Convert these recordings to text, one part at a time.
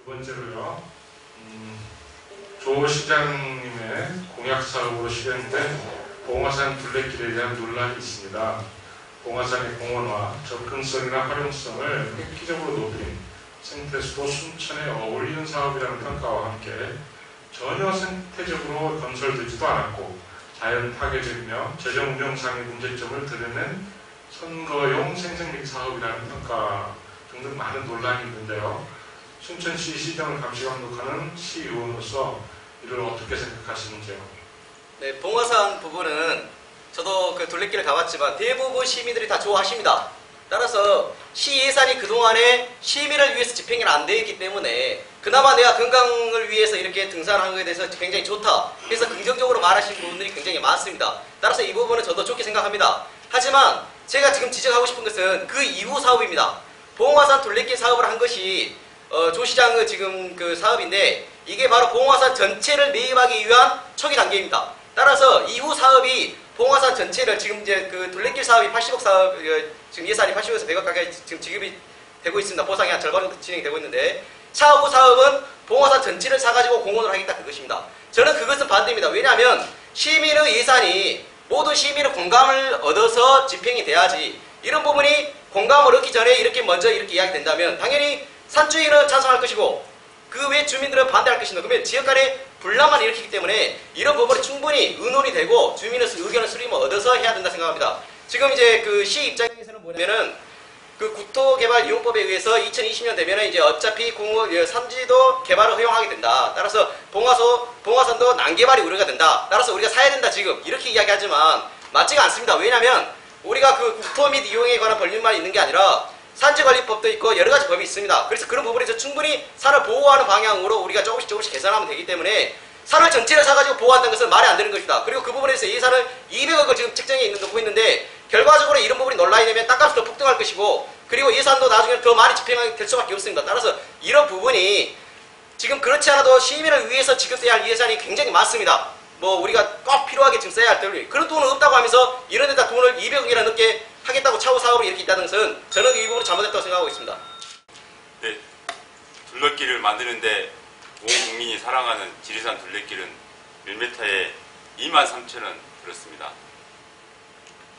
두 번째로요. 조 시장님의 공약 사업으로 실현된 봉화산 둘레길에 대한 논란이 있습니다. 봉화산의 공원화, 접근성이나 활용성을 획기적으로 높인 생태수도 순천에 어울리는 사업이라는 평가와 함께 전혀 생태적으로 건설되지도 않았고 자연 파괴적이며 재정 운영상의 문제점을 드러낸 선거용 생생력 사업이라는 평가 등등 많은 논란이 있는데요. 순천시 시정을 감시 감독하는 시의원으로서 이를 어떻게 생각하시는지요? 네, 봉화산 부분은 저도 그 둘레길을 가봤지만 대부분 시민들이 다 좋아하십니다. 따라서 시 예산이 그동안에 시민을 위해서 집행이 안 되어 있기 때문에 그나마 내가 건강을 위해서 이렇게 등산하는 것에 대해서 굉장히 좋다. 그래서 긍정적으로 말하시는 분들이 굉장히 많습니다. 따라서 이 부분은 저도 좋게 생각합니다. 하지만 제가 지금 지적하고 싶은 것은 그 이후 사업입니다. 봉화산 둘레길 사업을 한 것이 조 시장의 지금 그 사업인데 이게 바로 봉화산 전체를 매입하기 위한 초기 단계입니다. 따라서 이후 사업이 봉화산 전체를 지금 이제 그 둘레길 사업이 80억 사업 지금 예산이 80억에서 100억 가까이 지금 지급이 되고 있습니다. 보상이 한 절반 정도 진행되고 있는데 차후 사업은 봉화산 전체를 사가지고 공원을 하겠다 그것입니다. 저는 그것은 반대입니다. 왜냐하면 시민의 예산이 모든 시민의 공감을 얻어서 집행이 돼야지 이런 부분이 공감을 얻기 전에 이렇게 먼저 이렇게 이야기된다면 당연히 산주인은 찬성할 것이고 그 외 주민들은 반대할 것입니다. 그러면 지역 간에 분란만 일으키기 때문에 이런 부분이 충분히 의논이 되고 주민의 의견을 수렴을 얻어서 해야 된다 생각합니다. 지금 이제 그 시 입장에서는 뭐냐면은 그 국토개발이용법에 의해서 2020년 되면은 이제 어차피 산지도 개발을 허용하게 된다. 따라서 봉화산도 난개발이 우려가 된다. 따라서 우리가 사야 된다 지금 이렇게 이야기하지만 맞지가 않습니다. 왜냐하면 우리가 그 국토 및 이용에 관한 법률만 있는 게 아니라 산지관리법도 있고 여러 가지 법이 있습니다. 그래서 그런 부분에서 충분히 산을 보호하는 방향으로 우리가 조금씩 개선하면 되기 때문에 산을 전체를 사가지고 보호한다는 것은 말이 안 되는 것이다. 그리고 그 부분에서 예산을 200억을 지금 책정해 놓고 있는데 결과적으로 이런 부분이 논란이 되면 땅값이 더 폭등할 것이고 그리고 예산도 나중에 더 많이 집행하게 될 수밖에 없습니다. 따라서 이런 부분이 지금 그렇지 않아도 시민을 위해서 지급돼야 할 예산이 굉장히 많습니다. 뭐 우리가 꼭 필요하게 지금 써야 할 돈이 그런 돈은 없다고 하면서 이런 데다 돈을 200억이나 넘게 하겠다고 차후 사업을 이렇게 있다는 것은 저는 이 부분이 잘못됐다고 생각하고 있습니다. 네, 둘레길을 만드는데 온 국민이 사랑하는 지리산 둘레길은 1m에 23,000원 들었습니다.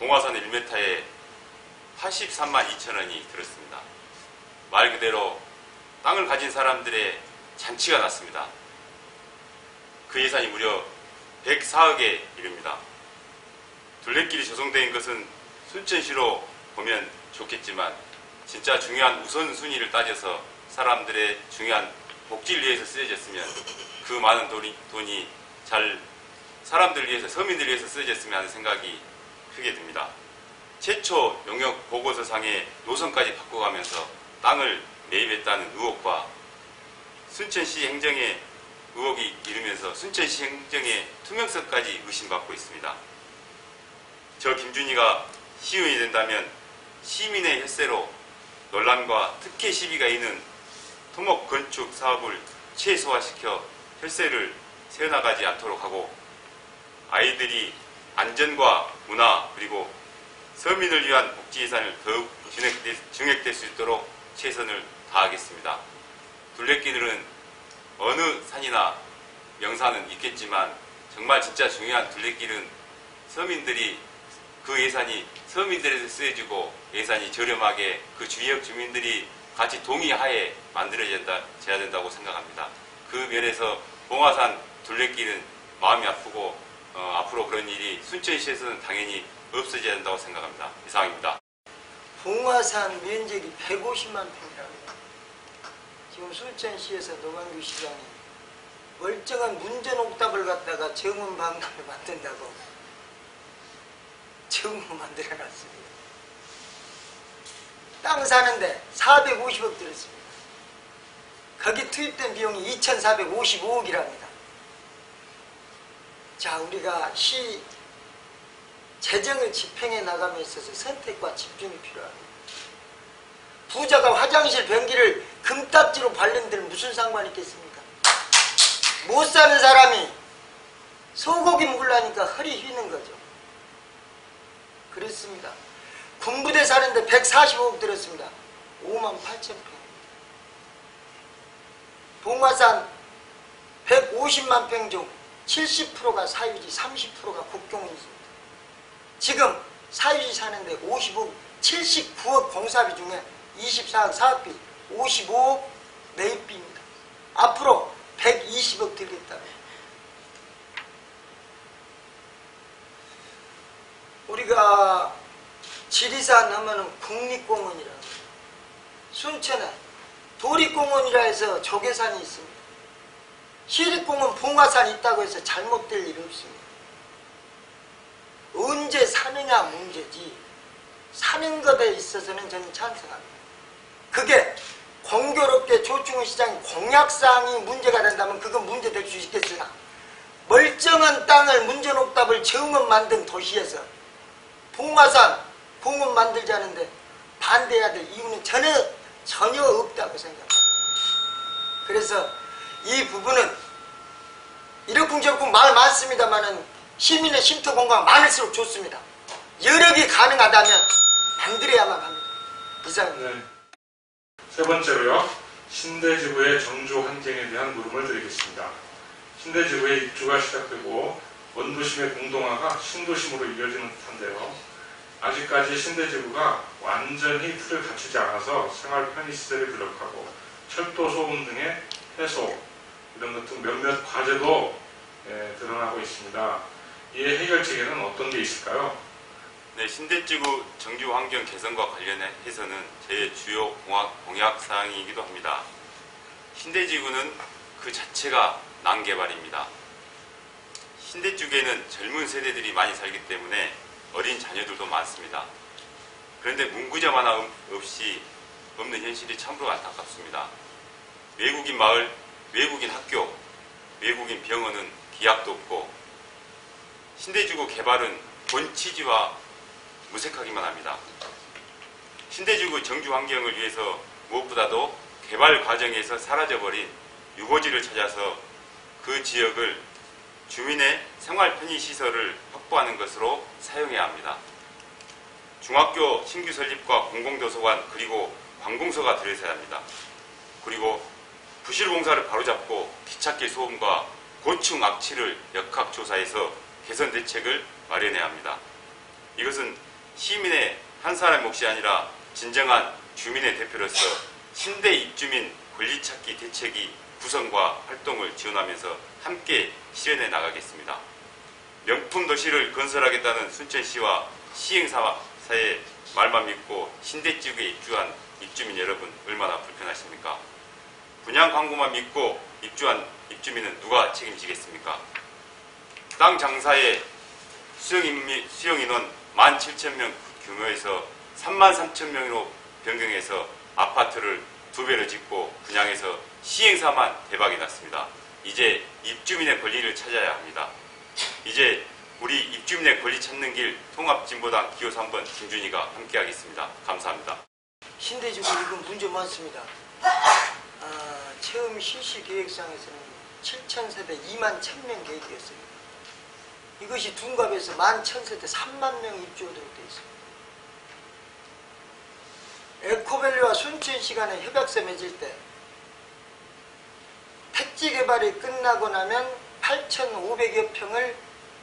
봉화산 1m에 83만 2천원이 들었습니다. 말 그대로 땅을 가진 사람들의 잔치가 났습니다. 그 예산이 무려 104억에 이릅니다. 둘레길이 조성된 것은 순천시로 보면 좋겠지만 진짜 중요한 우선순위를 따져서 사람들의 중요한 복지를 위해서 쓰여졌으면 그 많은 돈이 잘 사람들을 위해서 서민들을 위해서 쓰여졌으면 하는 생각이 크게 듭니다. 최초 용역 보고서상의 노선까지 바꿔가면서 땅을 매입했다는 의혹과 순천시 행정의 의혹이 이르면서 순천시 행정의 투명성까지 의심받고 있습니다. 저 김준희가 시의원이 된다면 시민의 혈세로 논란과 특혜 시비가 있는 토목 건축 사업을 최소화시켜 혈세를 세어나가지 않도록 하고 아이들이 안전과 문화 그리고 서민을 위한 복지 예산을 더욱 증액될 수 있도록 최선을 다하겠습니다. 둘레길은 어느 산이나 명산은 있겠지만 정말 진짜 중요한 둘레길은 서민들이 그 예산이 서민들에서 쓰여지고 예산이 저렴하게 그 지역 주민들이 같이 동의하에 만들어져야 된다고 생각합니다. 그 면에서 봉화산 둘레길은 마음이 아프고 앞으로 그런 일이 순천시에서는 당연히 없어져야 된다고 생각합니다. 이상입니다. 봉화산 면적이 150만 평이랍니다. 지금 순천시에서 노광규 시장이 멀쩡한 문전옥답을 갖다가 정원박람회 만든다고 정원 만들어놨습니다. 땅 사는데 450억 들었습니다. 거기 투입된 비용이 2,455억이랍니다. 자, 우리가 시 재정을 집행해 나감에 있어서 선택과 집중이 필요합니다. 부자가 화장실 변기를 금딱지로 바른들 무슨 상관이 있겠습니까? 못 사는 사람이 소고기 먹으려니까 허리 휘는 거죠. 그렇습니다. 군부대 사는데 145억 들었습니다. 58,000평. 봉화산 150만 평 중 70%가 사유지, 30%가 국경이 있습니다. 지금 사유지 사는데 79억 공사비 중에 24억 사업비, 55억 매입비입니다. 앞으로 120억 들겠다고. 우리가 지리산 하면은 국립공원이라고, 순천에 도립공원이라 해서 조계산이 있습니다. 시립공원 봉화산 있다고 해서 잘못될 일 없습니다. 언제 사느냐 문제지, 사는 것에 있어서는 저는 찬성합니다. 그게 공교롭게 조충훈 시장이 공약사항이 문제가 된다면 그건 문제될 수 있겠으나, 멀쩡한 땅을 문전옥답을 정원 만든 도시에서 봉화산 공원 만들자는데 반대해야 될 이유는 전혀 없다고 생각합니다. 그래서 이 부분은 이러쿵저러쿵 말 많습니다만은 시민의 쉼터 공간 많을수록 좋습니다. 여러 개 가능하다면 만들어야만 합니다. 이상입니다. 네. 세 번째로요, 신대지구의 정주 환경에 대한 물음을 드리겠습니다. 신대지구의 입주가 시작되고 원도심의 공동화가 신도심으로 이어지는 듯한데요. 아직까지 신대지구가 완전히 틀을 갖추지 않아서 생활 편의시설이 부족하고 철도 소음 등의 해소, 이런 것 등 몇몇 과제도 드러나고 있습니다. 이에 해결책에는 어떤 게 있을까요? 네, 신대지구 정주 환경 개선과 관련해서는 제 주요 공약 사항이기도 합니다. 신대지구는 그 자체가 난개발입니다. 신대지구에는 젊은 세대들이 많이 살기 때문에 어린 자녀들도 많습니다. 그런데 문구점 하나 없이 없는 현실이 참으로 안타깝습니다. 외국인 마을, 외국인 학교, 외국인 병원은 기약도 없고, 신대지구 개발은 본 취지와 무색하기만 합니다. 신대지구 정주 환경을 위해서 무엇보다도 개발 과정에서 사라져버린 유보지를 찾아서 그 지역을 주민의 생활 편의시설을 확보하는 것으로 사용해야 합니다. 중학교 신규 설립과 공공도서관 그리고 관공서가 들어서야 합니다. 그리고 부실공사를 바로잡고 기찻길 소음과 고층 악취를 역학조사해서 개선 대책을 마련해야 합니다. 이것은 시민의 한 사람의 몫이 아니라 진정한 주민의 대표로서 신대 입주민 권리찾기 대책이 구성과 활동을 지원하면서 함께 실현해 나가겠습니다. 명품 도시를 건설하겠다는 순천시와 시행사의 말만 믿고 신대지구에 입주한 입주민 여러분, 얼마나 불편하십니까? 분양 광고만 믿고 입주한 입주민은 누가 책임지겠습니까? 땅 장사의 수용인원 17,000명 규모에서 33,000명으로 변경해서 아파트를 2배로 짓고 분양해서 시행사만 대박이 났습니다. 이제 입주민의 권리를 찾아야 합니다. 이제 우리 입주민의 권리 찾는 길 통합진보당 기호 3번 김준희가 함께하겠습니다. 감사합니다. 신대지구 이건 문제 많습니다. 처음 실시 계획상에서는 7,000세대 2만 1,000명 계획이었어요. 이것이 둔갑에서 11,000세대 3만 명 입주하도록 되어 있습니다. 에코밸리와 순천시 간에 협약서 맺을 때 택지 개발이 끝나고 나면 8,500여 평을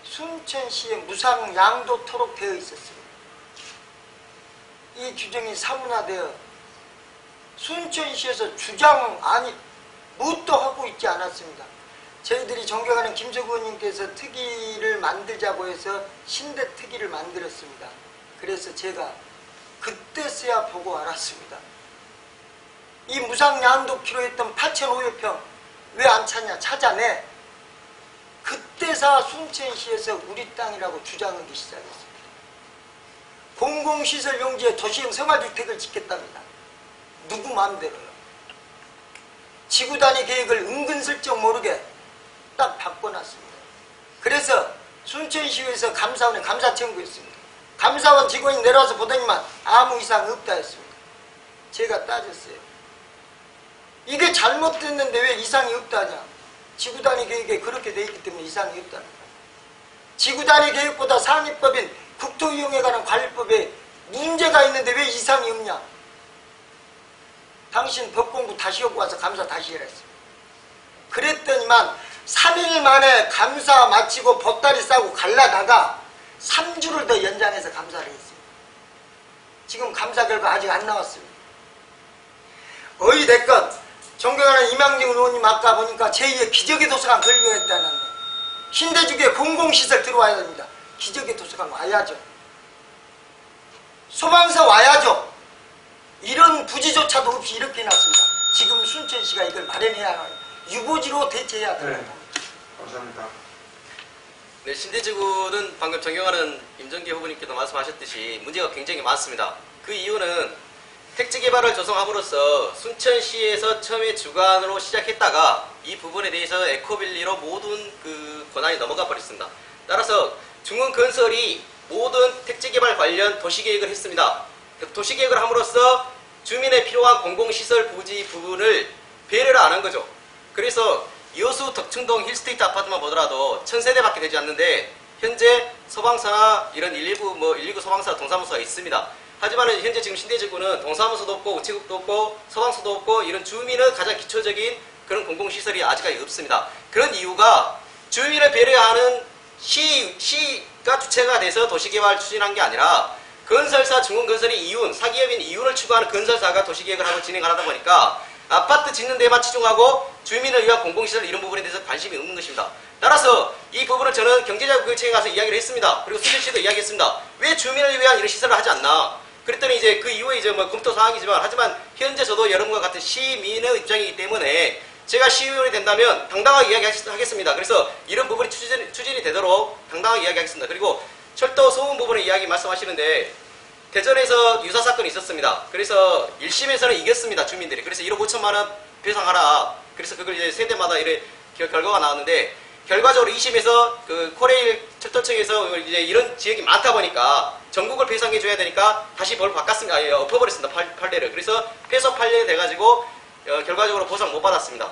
순천시에 무상 양도토록 되어 있었습니다. 이 규정이 사문화되어 순천시에서 주장 아니 뭣도 하고 있지 않았습니다. 저희들이 존경하는 김석우 의원님께서 특위를 만들자고 해서 신대 특위를 만들었습니다. 그래서 제가 그때서야 보고 알았습니다. 이 무상 양도키로 했던 8,500평 왜 안 찾냐, 찾아내. 그때서 순천시에서 우리 땅이라고 주장하기 시작했습니다. 공공시설 용지에 도시형 생활주택을 짓겠답니다. 누구 마음대로요. 지구단위 계획을 은근슬쩍 모르게 딱 바꿔놨습니다. 그래서 순천시에서 감사원에 감사 청구했습니다. 감사원 직원이 내려와서 보더니만 아무 이상 없다 했습니다. 제가 따졌어요. 이게 잘못됐는데 왜 이상이 없다냐. 지구단위 계획에 그렇게 돼 있기 때문에 이상이 없다는 거예요. 지구단위 계획보다 상위법인 국토이용에 관한 관리법에 문제가 있는데 왜 이상이 없냐. 당신 법 공부 다시 하고 와서 감사 다시 해라 했습니다. 그랬더니만 3일 만에 감사 마치고 보따리 싸고 갈라다가 3주를 더 연장해서 감사를 했습니다. 지금 감사 결과 아직 안 나왔습니다. 어찌됐건 존경하는 이망정 의원님 아까 보니까 제2의 기적의 도서관 걸려있다는 신대주기에 공공시설 들어와야 됩니다. 기적의 도서관 와야죠. 소방서 와야죠. 이런 부지조차도 없이 이렇게 해놨습니다. 지금 순천시가 이걸 마련해야 하는 유보지로 대체해야 됩니다. 네, 감사합니다. 네, 신대지구는 방금 존경하는 임정기 후보님께도 말씀하셨듯이 문제가 굉장히 많습니다. 그 이유는 택지 개발을 조성함으로써 순천시에서 처음에 주관으로 시작했다가 이 부분에 대해서 에코빌리로 모든 그 권한이 넘어가 버렸습니다. 따라서 중흥건설이 모든 택지 개발 관련 도시계획을 했습니다. 도시계획을 함으로써 주민에 필요한 공공시설 부지 부분을 배려를 안 한 거죠. 그래서 여수 덕충동 힐스테이트 아파트만 보더라도 1000세대밖에 되지 않는데 현재 소방서나 이런 119 소방서 동사무소가 있습니다. 하지만 현재 지금 신대지구는 동사무소도 없고 우체국도 없고 소방서도 없고 이런 주민의 가장 기초적인 그런 공공시설이 아직까지 없습니다. 그런 이유가 주민을 배려하는 시가 주체가 돼서 도시개발 추진한 게 아니라 건설사 중흥건설이 이윤, 사기업인 이윤을 추구하는 건설사가 도시계획을 하고 진행하다 보니까 아파트 짓는 데만 치중하고 주민을 위한 공공시설 이런 부분에 대해서 관심이 없는 것입니다. 따라서 이 부분은 저는 경제자구역청에 가서 이야기를 했습니다. 그리고 수천시도 이야기했습니다. 왜 주민을 위한 이런 시설을 하지 않나? 그랬더니 이제 그 이후에 이제 뭐 검토 사항이지만 하지만 현재 저도 여러분과 같은 시민의 입장이기 때문에 제가 시의원이 된다면 당당하게 이야기하겠습니다. 그래서 이런 부분이 추진이 되도록 당당하게 이야기하겠습니다. 그리고 철도 소음 부분의 이야기 말씀하시는데 대전에서 유사 사건이 있었습니다. 그래서 1심에서는 이겼습니다. 주민들이. 그래서 1억 5천만 원 배상하라. 그래서 그걸 이제 세대마다 이런 결과가 나왔는데 결과적으로 2심에서 그 코레일 철도청에서 이제 이런 지역이 많다 보니까 전국을 배상해 줘야 되니까 다시 벌 바꿨습니다. 엎어버렸습니다. 판례를. 그래서 패소 판례 돼가지고 결과적으로 보상 못 받았습니다.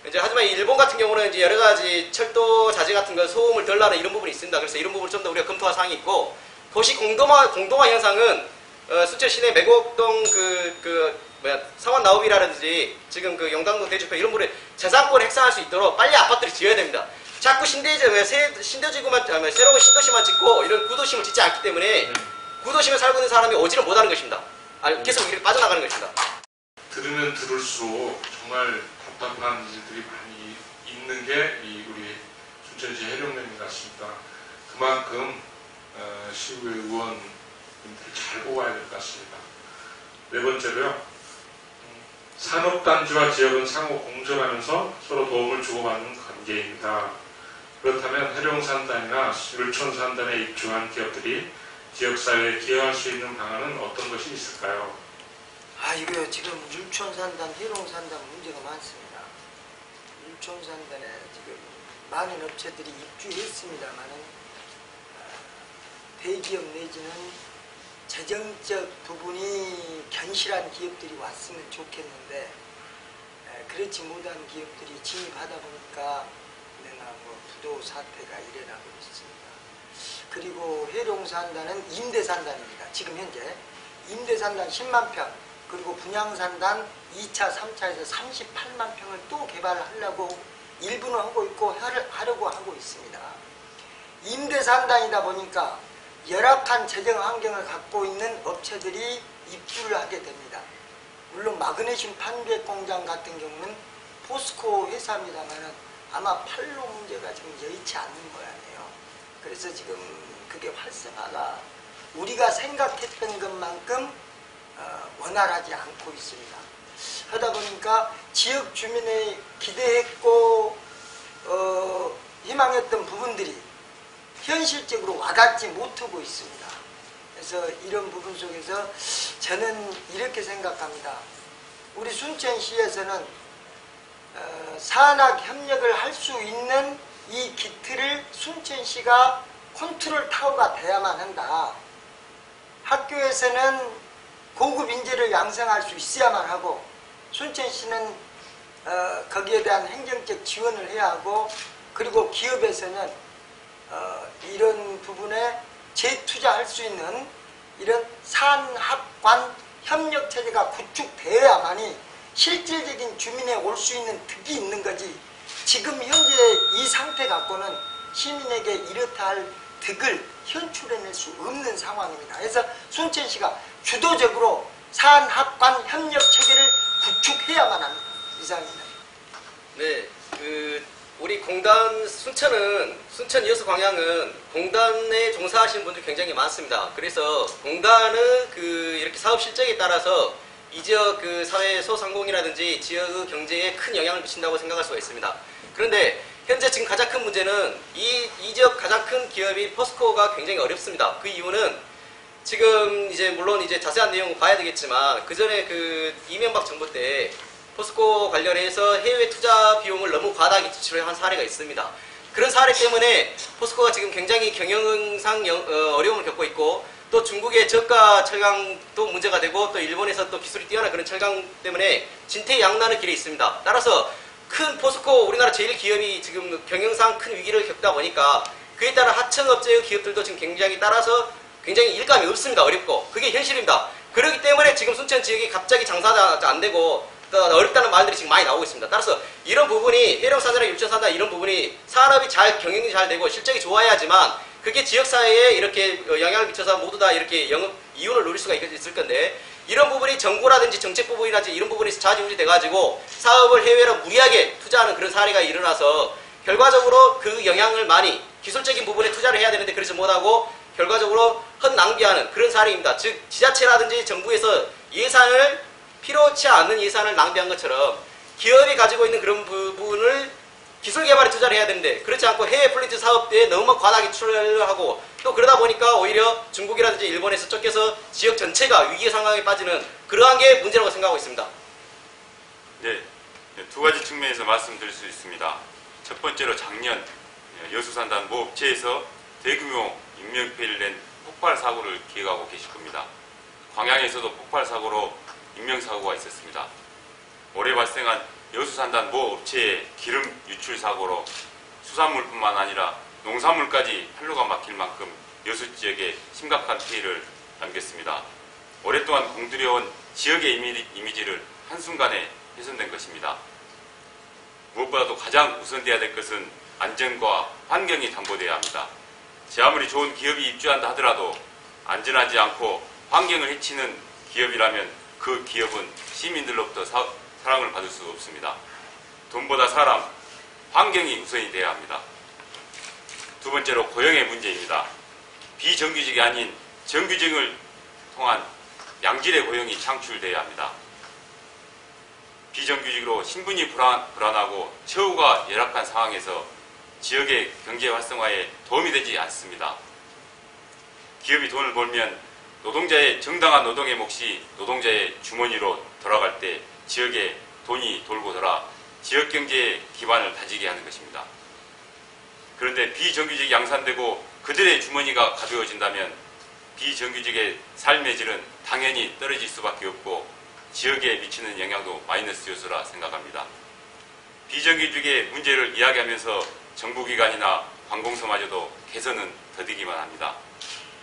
이제 하지만 일본 같은 경우는 이제 여러 가지 철도 자재 같은 거 소음을 덜 나는 이런 부분이 있습니다. 그래서 이런 부분을 좀 더 우리가 검토할 사항이 있고 도시 공동화 현상은 순천 시내 매곡동 상원 나우비라든지 지금 그 영당동 대주표 이런 부분에 재산권을 행사할 수 있도록 빨리 아파트를 지어야 됩니다. 자꾸 신대지구만 새로운 신도시만 짓고 이런 구도심을 짓지 않기 때문에 구도심에 살고 있는 사람이 오지를 못하는 것입니다. 계속 이렇게 빠져나가는 것입니다. 들으면 들을수록 정말 답답한 일들이 많이 있는 게 우리 순천시 해령면인 것 같습니다. 그만큼 시의회 의원님들 잘 뽑아야 될 것 같습니다. 네 번째로요. 산업단지와 지역은 상호 공존하면서 서로 도움을 주고받는 관계입니다. 그렇다면 해령산단이나 율촌산단에 입주한 기업들이 지역사회에 기여할 수 있는 방안은 어떤 것이 있을까요? 이거 지금 율촌산단, 해령산단 문제가 많습니다. 율촌산단에 지금 많은 업체들이 입주했습니다만은 대기업 내지는 재정적 부분이 견실한 기업들이 왔으면 좋겠는데 그렇지 못한 기업들이 진입하다 보니까 부도 사태가 일어나고 있습니다. 그리고 해룡산단은 임대산단입니다. 지금 현재 임대산단 10만 평 그리고 분양산단 2차, 3차에서 38만 평을 또 개발하려고 일부는 하고 있고 하려고 하고 있습니다. 임대산단이다 보니까 열악한 재정 환경을 갖고 있는 업체들이 입주를 하게 됩니다. 물론 마그네슘 판백 공장 같은 경우는 포스코 회사입니다만 아마 판로 문제가 지금 여의치 않는 모양이에요. 그래서 지금 그게 활성화가 우리가 생각했던 것만큼 원활하지 않고 있습니다. 하다 보니까 지역 주민의 기대했고 희망했던 부분들이 현실적으로 와닿지 못하고 있습니다. 그래서 이런 부분 속에서 저는 이렇게 생각합니다. 우리 순천시에서는 산학 협력을 할 수 있는 이 기틀을 순천시가 컨트롤 타워가 돼야만 한다. 학교에서는 고급 인재를 양성할 수 있어야만 하고 순천시는 거기에 대한 행정적 지원을 해야 하고 그리고 기업에서는 이런 부분에 재투자할 수 있는 이런 산학관 협력체제가 구축되어야만이 실질적인 주민에 올 수 있는 득이 있는 거지 지금 현재 이 상태 갖고는 시민에게 이렇다 할 득을 현출해낼 수 없는 상황입니다. 그래서 순천시가 주도적으로 산학관 협력 체계를 구축해야만 합니다. 이상입니다. 네, 우리 공단 순천 이어서 광양은 공단에 종사하시는 분들이 굉장히 많습니다. 그래서 공단은 이렇게 사업 실적에 따라서 이 지역 사회 소상공인이라든지 지역의 경제에 큰 영향을 미친다고 생각할 수가 있습니다. 그런데 현재 지금 가장 큰 문제는 이 지역 가장 큰 기업이 포스코가 굉장히 어렵습니다. 그 이유는 지금 물론 자세한 내용은 봐야 되겠지만 그 전에 이명박 정부 때 포스코 관련해서 해외 투자 비용을 너무 과다하게 지출을 한 사례가 있습니다. 그런 사례 때문에 포스코가 지금 굉장히 경영상 어려움을 겪고 있고, 또 중국의 저가 철강도 문제가 되고, 또 일본에서 또 기술이 뛰어난 그런 철강 때문에 진퇴양난의 길에 있습니다. 따라서 큰 포스코, 우리나라 제일 기업이 지금 경영상 큰 위기를 겪다 보니까 그에 따라 하청업체의 기업들도 지금 따라서 굉장히 일감이 없습니다. 어렵고. 그게 현실입니다. 그렇기 때문에 지금 순천 지역이 갑자기 장사가 안 되고 어렵다는 말들이 지금 많이 나오고 있습니다. 따라서 이런 부분이 해령산이나 육전산다 이런 부분이 산업이 경영이 잘 되고 실적이 좋아야지만 그게 지역사회에 이렇게 영향을 미쳐서 모두 다 이렇게 영업 이윤을 누릴 수가 있을 건데, 이런 부분이 정부라든지 정책 부분이라든지 이런 부분이 좌지우지 돼가지고 사업을 해외로 무리하게 투자하는 그런 사례가 일어나서 결과적으로 그 영향을 많이 기술적인 부분에 투자를 해야 되는데 그러지 못하고 결과적으로 헛낭비하는 그런 사례입니다. 즉 지자체라든지 정부에서 필요치 않는 예산을 낭비한 것처럼 기업이 가지고 있는 그런 부분을 기술 개발에 투자를 해야 되는데 그렇지 않고 해외 플랜트 사업에 너무 과다하게 투자를 하고, 또 그러다 보니까 오히려 중국이라든지 일본에서 쫓겨서 지역 전체가 위기 상황에 빠지는 그러한 게 문제라고 생각하고 있습니다. 네, 두 가지 측면에서 말씀드릴 수 있습니다. 첫 번째로 작년 여수산단 모 업체에서 대규모 인명피해를 낸 폭발 사고를 기억하고 계실 겁니다. 광양에서도 폭발 사고로 인명사고가 있었습니다. 올해 발생한 여수산단 모 업체의 기름 유출 사고로 수산물뿐만 아니라 농산물까지 판로가 막힐 만큼 여수 지역에 심각한 피해를 남겼습니다. 오랫동안 공들여온 지역의 이미지를 한순간에 훼손된 것입니다. 무엇보다도 가장 우선돼야 될 것은 안전과 환경이 담보돼야 합니다. 제 아무리 좋은 기업이 입주한다 하더라도 안전하지 않고 환경을 해치는 기업이라면 그 기업은 시민들로부터 사랑을 받을 수 없습니다. 돈보다 사람, 환경이 우선이 돼야 합니다. 두 번째로 고용의 문제입니다. 비정규직이 아닌 정규직을 통한 양질의 고용이 창출돼야 합니다. 비정규직으로 신분이 불안하고 처우가 열악한 상황에서 지역의 경제 활성화에 도움이 되지 않습니다. 기업이 돈을 벌면 노동자의 정당한 노동의 몫이 노동자의 주머니로 돌아갈 때 지역에 돈이 돌고 돌아 지역 경제의 기반을 다지게 하는 것입니다. 그런데 비정규직이 양산되고 그들의 주머니가 가벼워진다면 비정규직의 삶의 질은 당연히 떨어질 수밖에 없고 지역에 미치는 영향도 마이너스 요소라 생각합니다. 비정규직의 문제를 이야기하면서 정부기관이나 관공서마저도 개선은 더디기만 합니다.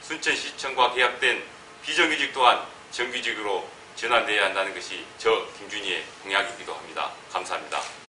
순천시청과 계약된 비정규직 또한 정규직으로 전환돼야 한다는 것이 저 김준희의 공약이기도 합니다. 감사합니다.